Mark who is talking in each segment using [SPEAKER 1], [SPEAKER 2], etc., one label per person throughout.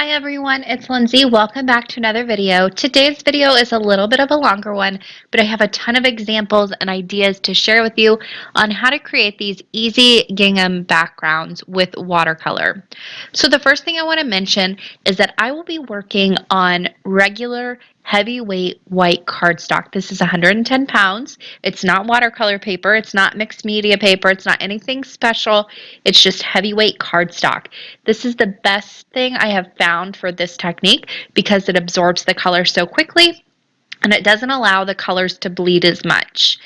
[SPEAKER 1] Hi everyone, it's Lindsay. Welcome back to another video. Today's video is a little bit of a longer one, but I have a ton of examples and ideas to share with you on how to create these easy gingham backgrounds with watercolor. So the first thing I want to mention is that I will be working on regular heavyweight white cardstock. This is 110 pounds. It's not watercolor paper. It's not mixed media paper. It's not anything special. It's just heavyweight cardstock. This is the best thing I have found for this technique because it absorbs the color so quickly and it doesn't allow the colors to bleed as much.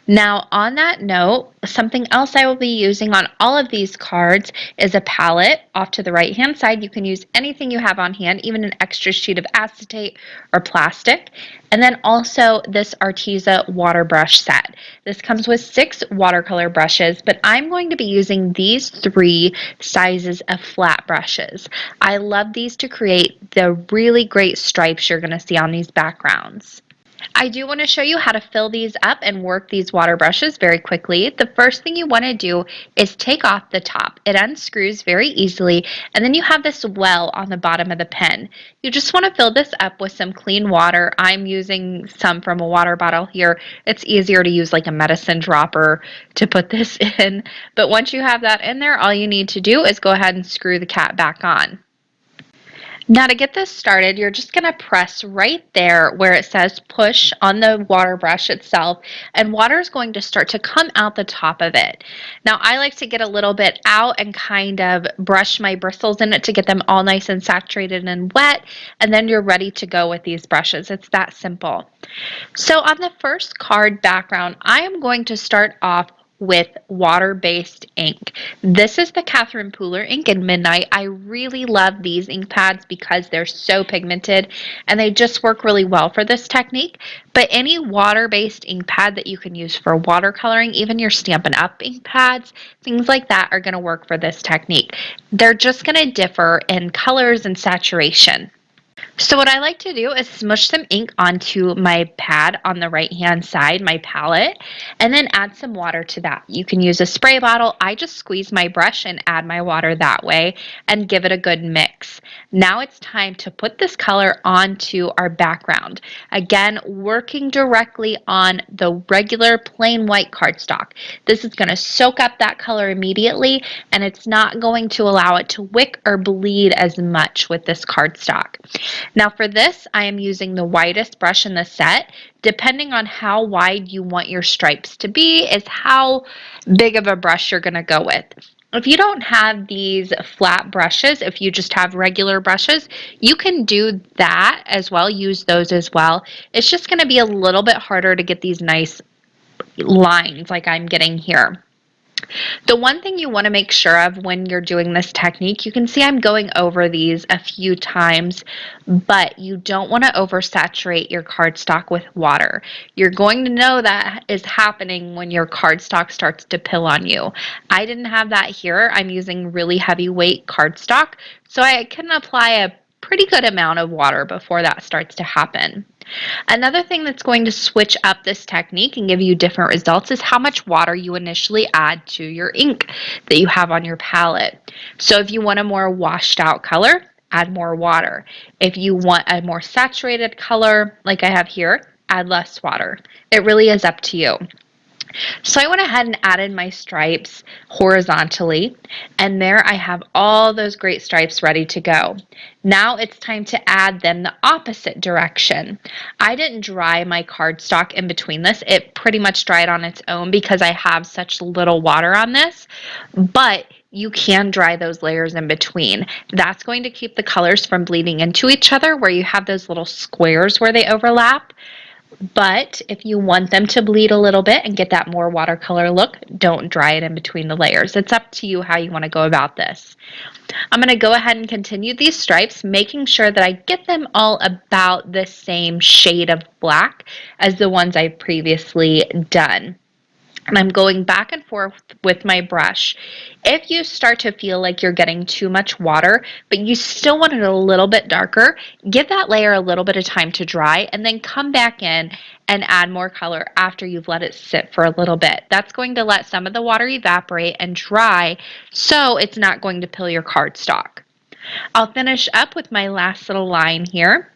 [SPEAKER 1] Now, on that note, something else I will be using on all of these cards is a palette. Off to the right-hand side, you can use anything you have on hand, even an extra sheet of acetate or plastic. And then also this Arteza water brush set. This comes with 6 watercolor brushes, but I'm going to be using these 3 sizes of flat brushes. I love these to create the really great stripes you're going to see on these backgrounds. I do want to show you how to fill these up and work these water brushes very quickly. The first thing you want to do is take off the top. It unscrews very easily, and then you have this well on the bottom of the pen. You just want to fill this up with some clean water. I'm using some from a water bottle here. It's easier to use like a medicine dropper to put this in. But once you have that in there, all you need to do is go ahead and screw the cap back on. Now to get this started, you're just going to press right there where it says push on the water brush itself, and water is going to start to come out the top of it. Now I like to get a little bit out and kind of brush my bristles in it to get them all nice and saturated and wet, and then you're ready to go with these brushes. It's that simple. So on the first card background, I am going to start off with water-based ink. This is the Catherine Pooler ink in Midnight. I really love these ink pads because they're so pigmented and they just work really well for this technique. But any water-based ink pad that you can use for watercoloring, even your Stampin' Up! Ink pads, things like that are going to work for this technique. They're just going to differ in colors and saturation. So what I like to do is smush some ink onto my pad on the right hand side, my palette, and then add some water to that. You can use a spray bottle. I just squeeze my brush and add my water that way and give it a good mix. Now it's time to put this color onto our background. Again, working directly on the regular plain white cardstock. This is going to soak up that color immediately, and it's not going to allow it to wick or bleed as much with this cardstock. Now for this, I am using the widest brush in the set. Depending on how wide you want your stripes to be is how big of a brush you're going to go with. If you don't have these flat brushes, if you just have regular brushes, you can do that as well, use those as well. It's just going to be a little bit harder to get these nice lines like I'm getting here. The one thing you want to make sure of when you're doing this technique, you can see I'm going over these a few times, but you don't want to oversaturate your cardstock with water. You're going to know that is happening when your cardstock starts to pill on you. I didn't have that here. I'm using really heavyweight cardstock, so I can apply a pretty good amount of water before that starts to happen. Another thing that's going to switch up this technique and give you different results is how much water you initially add to your ink that you have on your palette. So if you want a more washed out color, add more water. If you want a more saturated color, like I have here, add less water. It really is up to you. So I went ahead and added my stripes horizontally, and there I have all those great stripes ready to go. Now it's time to add them the opposite direction. I didn't dry my cardstock in between this. It pretty much dried on its own because I have such little water on this, but you can dry those layers in between. That's going to keep the colors from bleeding into each other where you have those little squares where they overlap. But if you want them to bleed a little bit and get that more watercolor look, don't dry it in between the layers. It's up to you how you want to go about this. I'm going to go ahead and continue these stripes, making sure that I get them all about the same shade of black as the ones I've previously done. And I'm going back and forth with my brush. If you start to feel like you're getting too much water, but you still want it a little bit darker, give that layer a little bit of time to dry and then come back in and add more color after you've let it sit for a little bit. That's going to let some of the water evaporate and dry, so it's not going to pill your cardstock. I'll finish up with my last little line here.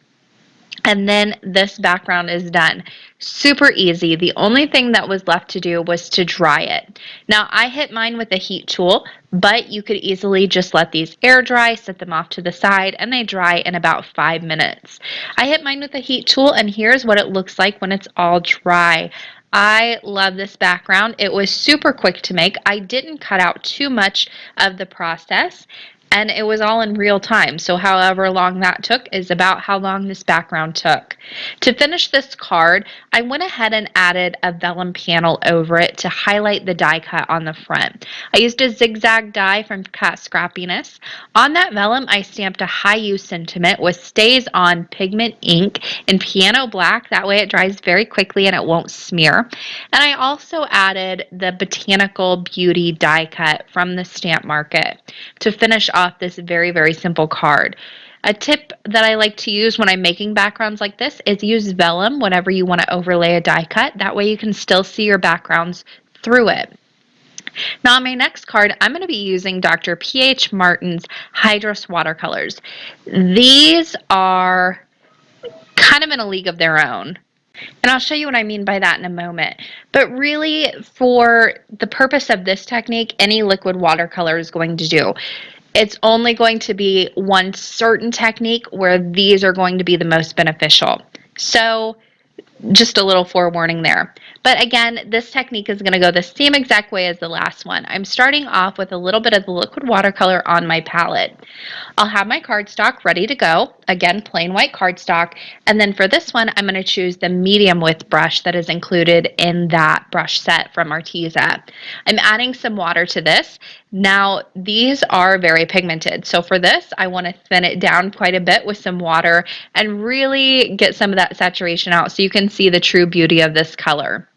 [SPEAKER 1] And then this background is done. Super easy. The only thing that was left to do was to dry it. Now I hit mine with a heat tool, but you could easily just let these air dry, set them off to the side, and they dry in about 5 minutes. I hit mine with a heat tool, and here's what it looks like when it's all dry. I love this background. It was super quick to make. I didn't cut out too much of the process, and it was all in real time. So however long that took is about how long this background took. To finish this card, I went ahead and added a vellum panel over it to highlight the die cut on the front. I used a zigzag die from Cat Scrappiness. On that vellum, I stamped a high use sentiment with stays on pigment ink in piano black. That way it dries very quickly and it won't smear. And I also added the Botanical Beauty die cut from the Stamp Market to finish off this very, very simple card. A tip that I like to use when I'm making backgrounds like this is use vellum whenever you want to overlay a die cut. That way you can still see your backgrounds through it. Now on my next card, I'm going to be using Dr. P.H. Martin's Hydrus watercolors. These are kind of in a league of their own. And I'll show you what I mean by that in a moment. But really, for the purpose of this technique, any liquid watercolor is going to do. It's only going to be one certain technique where these are going to be the most beneficial. So just a little forewarning there. But again, this technique is going to go the same exact way as the last one. I'm starting off with a little bit of the liquid watercolor on my palette. I'll have my cardstock ready to go. Again, plain white cardstock. And then for this one, I'm going to choose the medium width brush that is included in that brush set from Arteza. I'm adding some water to this. Now, these are very pigmented. So for this, I want to thin it down quite a bit with some water and really get some of that saturation out so you can see the true beauty of this color.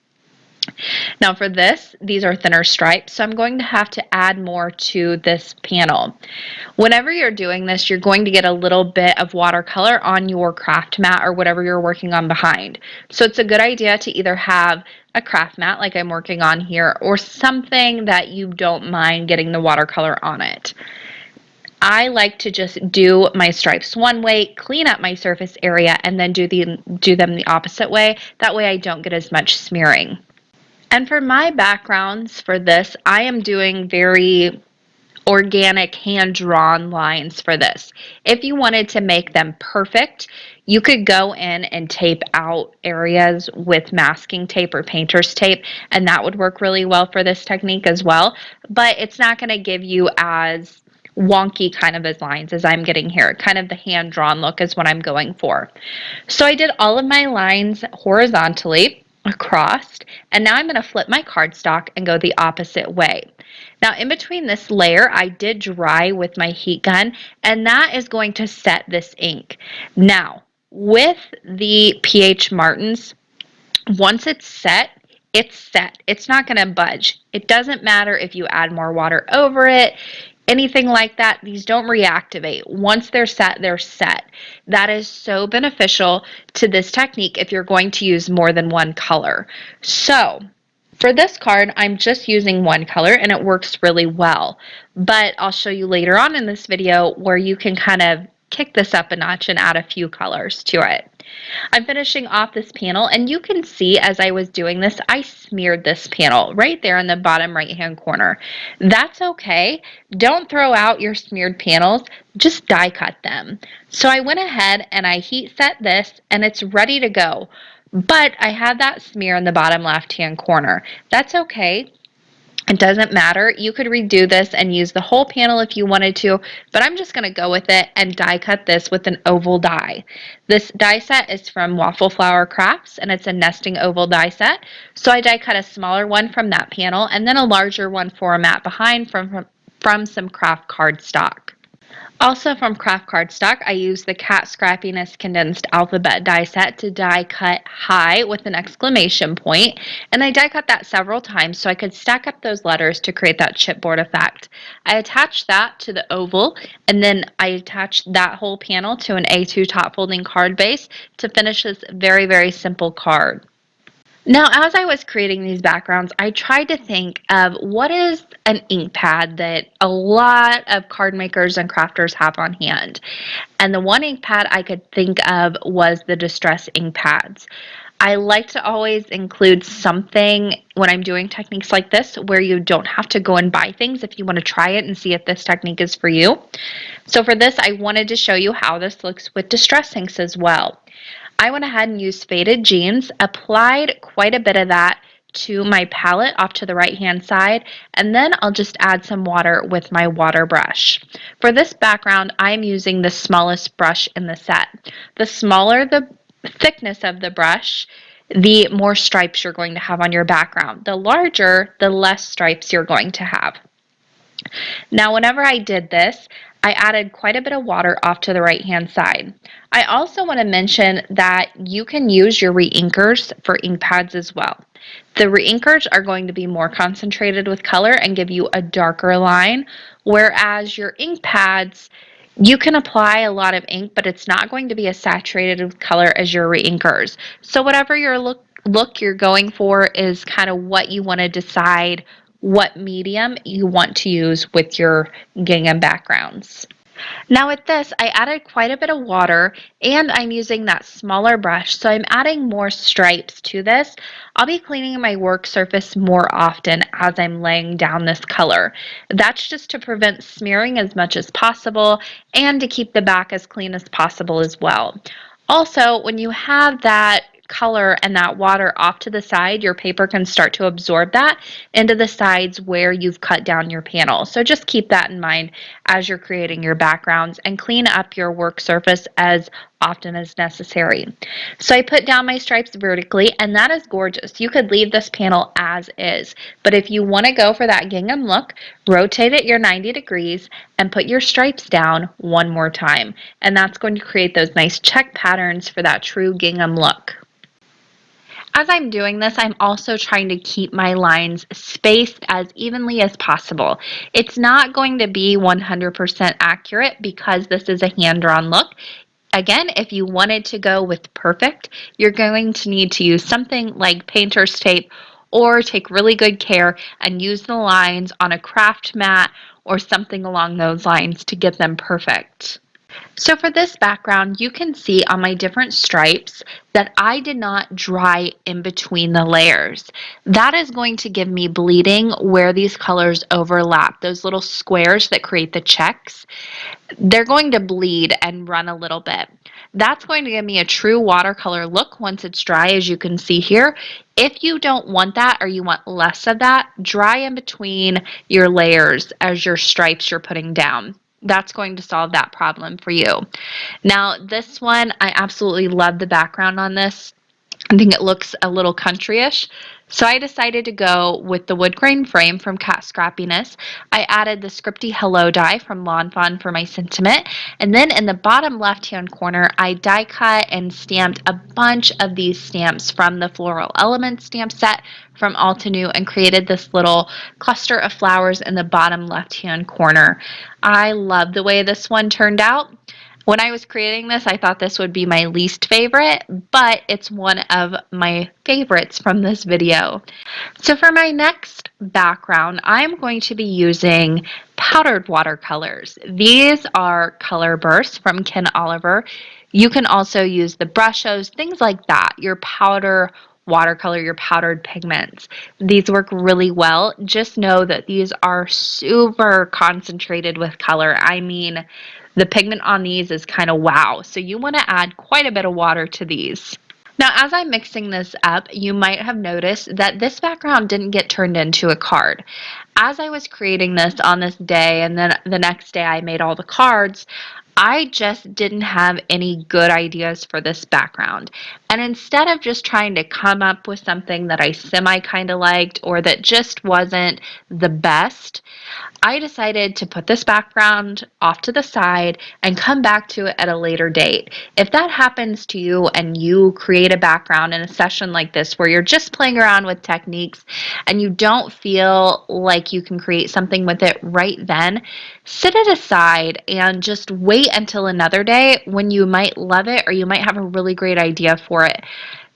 [SPEAKER 1] Now for this, these are thinner stripes, so I'm going to have to add more to this panel. Whenever you're doing this, you're going to get a little bit of watercolor on your craft mat or whatever you're working on behind. So it's a good idea to either have a craft mat like I'm working on here or something that you don't mind getting the watercolor on it. I like to just do my stripes one way, clean up my surface area, and then do them the opposite way. That way I don't get as much smearing. And for my backgrounds for this, I am doing very organic hand-drawn lines for this. If you wanted to make them perfect, you could go in and tape out areas with masking tape or painter's tape, and that would work really well for this technique as well. But it's not going to give you as wonky kind of as lines as I'm getting here. Kind of the hand-drawn look is what I'm going for. So I did all of my lines horizontally across, and now I'm going to flip my cardstock and go the opposite way. Now in between this layer, I did dry with my heat gun, and that is going to set this ink. Now with the P.H. Martins, once it's set, it's set. It's not going to budge. It doesn't matter if you add more water over it, anything like that. These don't reactivate. Once they're set, they're set. That is so beneficial to this technique if you're going to use more than one color. So for this card, I'm just using one color and it works really well. But I'll show you later on in this video where you can kind of kick this up a notch and add a few colors to it. I'm finishing off this panel, and you can see as I was doing this, I smeared this panel right there in the bottom right-hand corner. That's okay. Don't throw out your smeared panels, just die cut them. So I went ahead and I heat set this, and it's ready to go. But I had that smear in the bottom left-hand corner. That's okay. It doesn't matter. You could redo this and use the whole panel if you wanted to, but I'm just going to go with it and die cut this with an oval die. This die set is from Waffle Flower Crafts, and it's a nesting oval die set. So I die cut a smaller one from that panel and then a larger one for a mat behind from some craft cardstock. Also from craft cardstock, I used the Cat Scrappiness condensed alphabet die set to die cut high with an exclamation point, and I die cut that several times so I could stack up those letters to create that chipboard effect. I attached that to the oval, and then I attached that whole panel to an A2 top folding card base to finish this very, very simple card. Now, as I was creating these backgrounds, I tried to think of what is an ink pad that a lot of card makers and crafters have on hand. And the one ink pad I could think of was the Distress ink pads. I like to always include something when I'm doing techniques like this where you don't have to go and buy things if you want to try it and see if this technique is for you. So for this, I wanted to show you how this looks with Distress inks as well. I went ahead and used Faded Jeans, applied quite a bit of that to my palette off to the right hand side, and then I'll just add some water with my water brush. For this background, I'm using the smallest brush in the set. The smaller the thickness of the brush, the more stripes you're going to have on your background. The larger, the less stripes you're going to have. Now, whenever I did this, I added quite a bit of water off to the right hand side. I also want to mention that you can use your reinkers for ink pads as well. The reinkers are going to be more concentrated with color and give you a darker line, whereas your ink pads, you can apply a lot of ink, but it's not going to be as saturated with color as your reinkers. So whatever your look you're going for is kind of what you want to decide what medium you want to use with your gingham backgrounds. Now with this, I added quite a bit of water and I'm using that smaller brush, so I'm adding more stripes to this. I'll be cleaning my work surface more often as I'm laying down this color. That's just to prevent smearing as much as possible and to keep the back as clean as possible as well. Also, when you have that color and that water off to the side, your paper can start to absorb that into the sides where you've cut down your panel. So just keep that in mind as you're creating your backgrounds and clean up your work surface as often as necessary. So I put down my stripes vertically and that is gorgeous. You could leave this panel as is, but if you want to go for that gingham look, rotate it your 90 degrees and put your stripes down one more time. And that's going to create those nice check patterns for that true gingham look. As I'm doing this, I'm also trying to keep my lines spaced as evenly as possible. It's not going to be 100% accurate because this is a hand-drawn look. Again, if you wanted to go with perfect, you're going to need to use something like painter's tape or take really good care and use the lines on a craft mat or something along those lines to get them perfect. So for this background, you can see on my different stripes that I did not dry in between the layers. That is going to give me bleeding where these colors overlap. Those little squares that create the checks, they're going to bleed and run a little bit. That's going to give me a true watercolor look once it's dry, as you can see here. If you don't want that or you want less of that, dry in between your layers as your stripes you're putting down. That's going to solve that problem for you. Now, this one, I absolutely love the background on this. I think it looks a little countryish. So I decided to go with the wood grain frame from Cat Scrappiness. I added the scripty hello die from Lawn Fawn for my sentiment. And then in the bottom left-hand corner, I die cut and stamped a bunch of these stamps from the Floral Elements stamp set from Altenew and created this little cluster of flowers in the bottom left-hand corner. I love the way this one turned out. When I was creating this, I thought this would be my least favorite, but it's one of my favorites from this video. So for my next background, I'm going to be using powdered watercolors. These are color bursts from Ken Oliver. You can also use the Brushos, things like that, your powder watercolor, your powdered pigments. These work really well. Just know that these are super concentrated with color. I mean, the pigment on these is kind of wow. So you want to add quite a bit of water to these. Now, as I'm mixing this up, you might have noticed that this background didn't get turned into a card. As I was creating this on this day, and then the next day I made all the cards, I just didn't have any good ideas for this background. And instead of just trying to come up with something that I semi kind of liked or that just wasn't the best, I decided to put this background off to the side and come back to it at a later date. If that happens to you and you create a background in a session like this where you're just playing around with techniques and you don't feel like you can create something with it right then, sit it aside and just wait until another day when you might love it or you might have a really great idea for it.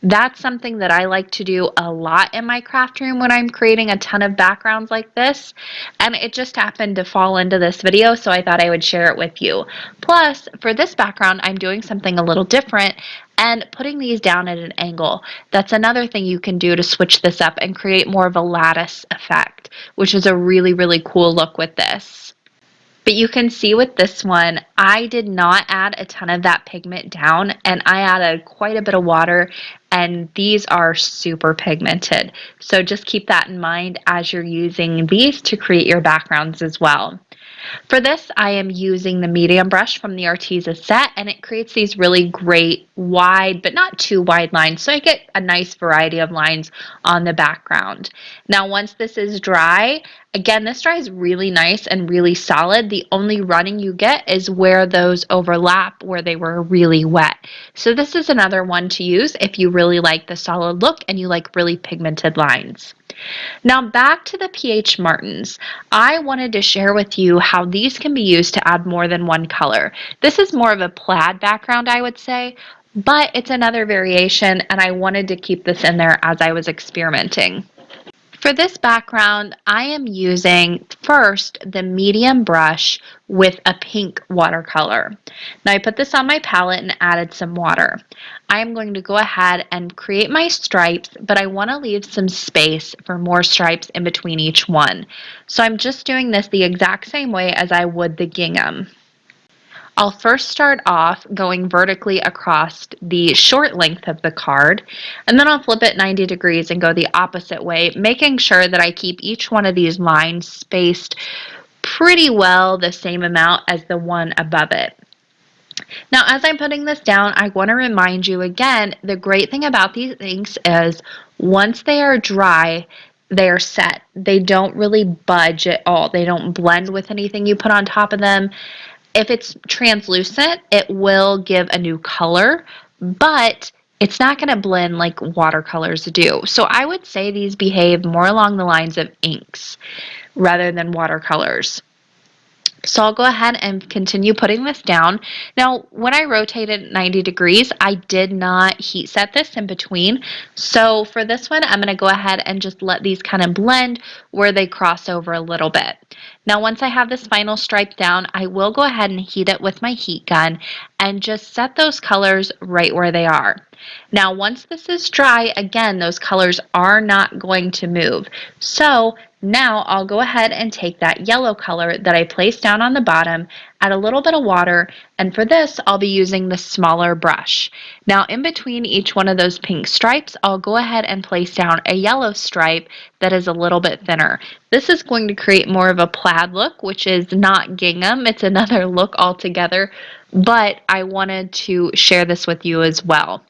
[SPEAKER 1] That's something that I like to do a lot in my craft room when I'm creating a ton of backgrounds like this. And it just happened to fall into this video, so I thought I would share it with you. Plus, for this background, I'm doing something a little different and putting these down at an angle. That's another thing you can do to switch this up and create more of a lattice effect, which is a really, really cool look with this. But you can see with this one, I did not add a ton of that pigment down, and I added quite a bit of water, and these are super pigmented. So just keep that in mind as you're using these to create your backgrounds as well. For this, I am using the medium brush from the Arteza set, and it creates these really great wide, but not too wide lines, so I get a nice variety of lines on the background. Now, once this is dry, again, this dries really nice and really solid. The only running you get is where those overlap, where they were really wet. So this is another one to use if you really like the solid look and you like really pigmented lines. Now back to the PH Martins. I wanted to share with you how these can be used to add more than one color. This is more of a plaid background, I would say, but it's another variation, and I wanted to keep this in there as I was experimenting. For this background, I am using first the medium brush with a pink watercolor. Now I put this on my palette and added some water. I am going to go ahead and create my stripes, but I want to leave some space for more stripes in between each one. So I'm just doing this the exact same way as I would the gingham. I'll first start off going vertically across the short length of the card, and then I'll flip it 90 degrees and go the opposite way, making sure that I keep each one of these lines spaced pretty well the same amount as the one above it. Now, as I'm putting this down, I want to remind you again, the great thing about these inks is once they are dry, they are set. They don't really budge at all. They don't blend with anything you put on top of them. If it's translucent, it will give a new color, but it's not going to blend like watercolors do. So I would say these behave more along the lines of inks rather than watercolors. So I'll go ahead and continue putting this down. Now, when I rotated 90 degrees, I did not heat set this in between. So for this one, I'm going to go ahead and just let these kind of blend where they cross over a little bit. Now, once I have this final stripe down, I will go ahead and heat it with my heat gun and just set those colors right where they are. Now, once this is dry, again, those colors are not going to move. So now I'll go ahead and take that yellow color that I placed down on the bottom, add a little bit of water, and for this I'll be using the smaller brush. Now in between each one of those pink stripes, I'll go ahead and place down a yellow stripe that is a little bit thinner. This is going to create more of a plaid look, which is not gingham. It's another look altogether, but I wanted to share this with you as well.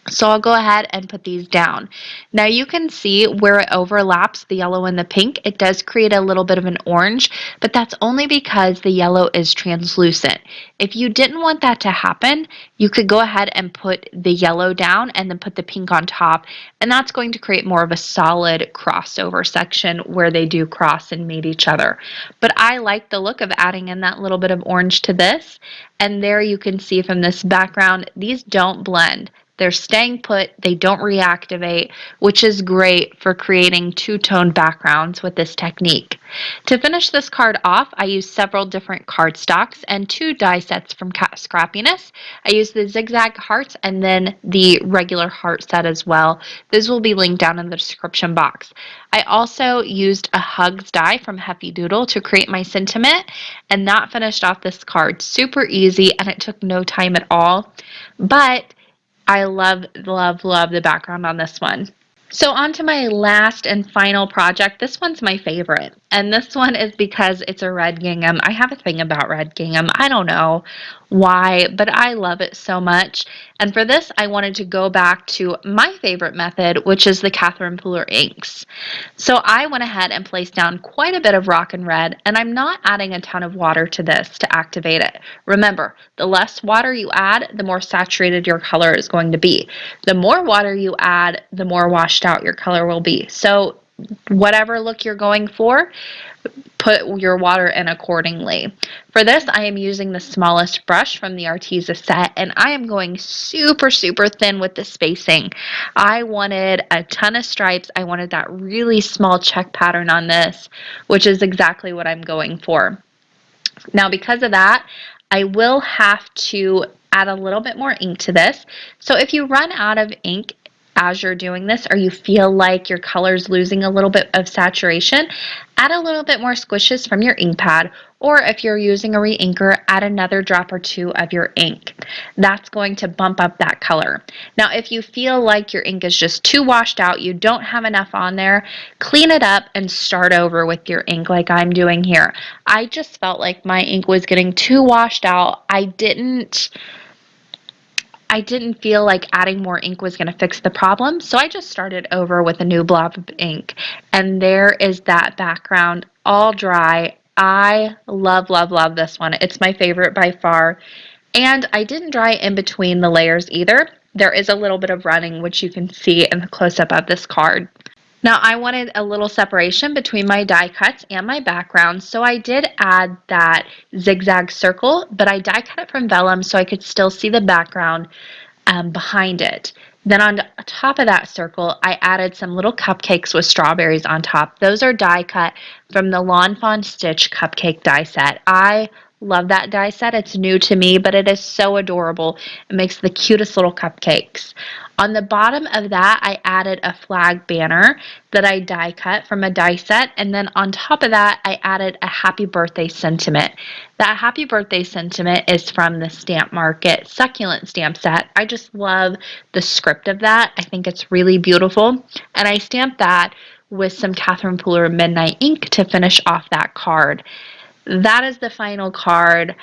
[SPEAKER 1] So I'll go ahead and put these down. Now you can see where it overlaps the yellow and the pink. It does create a little bit of an orange, but that's only because the yellow is translucent. If you didn't want that to happen, you could go ahead and put the yellow down and then put the pink on top, and that's going to create more of a solid crossover section where they do cross and meet each other. But I like the look of adding in that little bit of orange to this, and there you can see from this background, these don't blend. They're staying put, they don't reactivate, which is great for creating two-tone backgrounds with this technique. To finish this card off, I used several different cardstocks and 2 die sets from Scrappiness. I used the zigzag hearts and then the regular heart set as well. Those will be linked down in the description box. I also used a Hugs die from Hefty Doodle to create my sentiment, and that finished off this card. Super easy, and it took no time at all, but I love, love, love the background on this one. So on to my last and final project. This one's my favorite, and this one is because it's a red gingham. I have a thing about red gingham. I don't know why, but I love it so much. And for this, I wanted to go back to my favorite method, which is the Catherine Pooler inks. So I went ahead and placed down quite a bit of rock and red, and I'm not adding a ton of water to this to activate it. Remember, the less water you add, the more saturated your color is going to be. The more water you add, the more washed out your color will be. So whatever look you're going for, put your water in accordingly. For this, I am using the smallest brush from the Arteza set, and I am going super, super thin with the spacing. I wanted a ton of stripes. I wanted that really small check pattern on this, which is exactly what I'm going for. Now, because of that, I will have to add a little bit more ink to this. So if you run out of ink as you're doing this, or you feel like your color's losing a little bit of saturation, add a little bit more squishes from your ink pad, or if you're using a re-inker, add another drop or two of your ink. That's going to bump up that color. Now, if you feel like your ink is just too washed out, you don't have enough on there, clean it up and start over with your ink like I'm doing here. I just felt like my ink was getting too washed out. I didn't feel like adding more ink was going to fix the problem, so I just started over with a new blob of ink. And there is that background, all dry. I love, love, love this one. It's my favorite by far. And I didn't dry in between the layers either. There is a little bit of running, which you can see in the close-up of this card. Now, I wanted a little separation between my die cuts and my background, so I did add that zigzag circle, but I die cut it from vellum so I could still see the background behind it. Then on top of that circle, I added some little cupcakes with strawberries on top. Those are die cut from the Lawn Fawn Stitch cupcake die set. I love that die set. It's new to me, but it is so adorable. It makes the cutest little cupcakes. On the bottom of that, I added a flag banner that I die cut from a die set, and then on top of that, I added a happy birthday sentiment. That happy birthday sentiment is from the Stamp Market succulent stamp set. I just love the script of that. I think it's really beautiful, and I stamped that with some Catherine Pooler Midnight ink to finish off that card. That is the final card.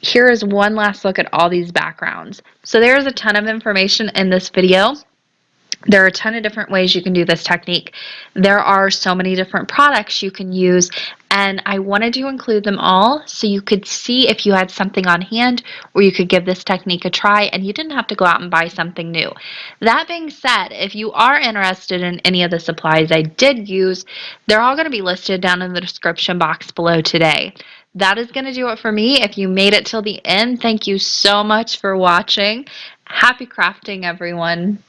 [SPEAKER 1] Here is one last look at all these backgrounds. So there's a ton of information in this video. There are a ton of different ways you can do this technique. There are so many different products you can use, and I wanted to include them all so you could see if you had something on hand or you could give this technique a try and you didn't have to go out and buy something new. That being said, if you are interested in any of the supplies I did use, they're all going to be listed down in the description box below today. That is going to do it for me. If you made it till the end, thank you so much for watching. Happy crafting, everyone.